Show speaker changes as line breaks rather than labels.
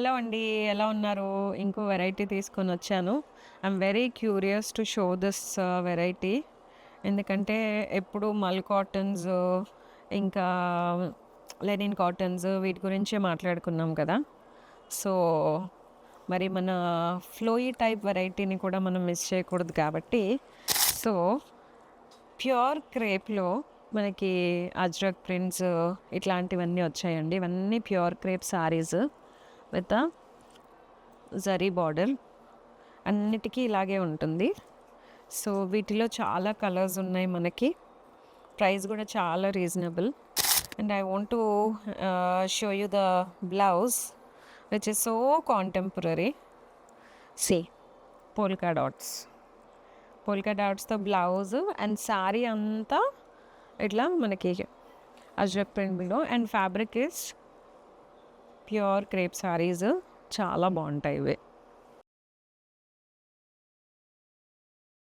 Hello అండి. ఎలా ఉన్నారు? ఇంకో వెరైటీ తీసుకొనొచ్చాను. I'm very curious to show this variety. ఎందుకంటే ఎప్పుడు మల్ కాటన్స్, ఇంకా లెనిన్ కాటన్స్ వీటి గురించే మాట్లాడుకున్నాం కదా! సో, మరి మన ఫ్లోయీ టైప్ వెరైటీని కూడా మనం మిస్ చేయకూడదు కాబట్టి, సో, ప్యూర్ క్రేప్‌లో మనకి అజ్రక్ ప్రింట్స్ ఇట్లాంటివన్నీ వచ్చాయండి. ఇవన్నీ pure crepe saris with zari border. అన్నిటికీ ఇలాగే ఉంటుంది. సో, వీటిలో చాలా కలర్స్ ఉన్నాయి మనకి. ప్రైస్ కూడా చాలా reasonable. And I want to show you the blouse which is so contemporary. See polka dots. Polka డాట్స్‌తో బ్లౌజ్ అండ్ శారీ అంతా ఇట్లా మనకి అజ్రక్ ప్రింట్‌లో and fabric is pure crepe saris. చాలా బాగుంటాయి ఇవి.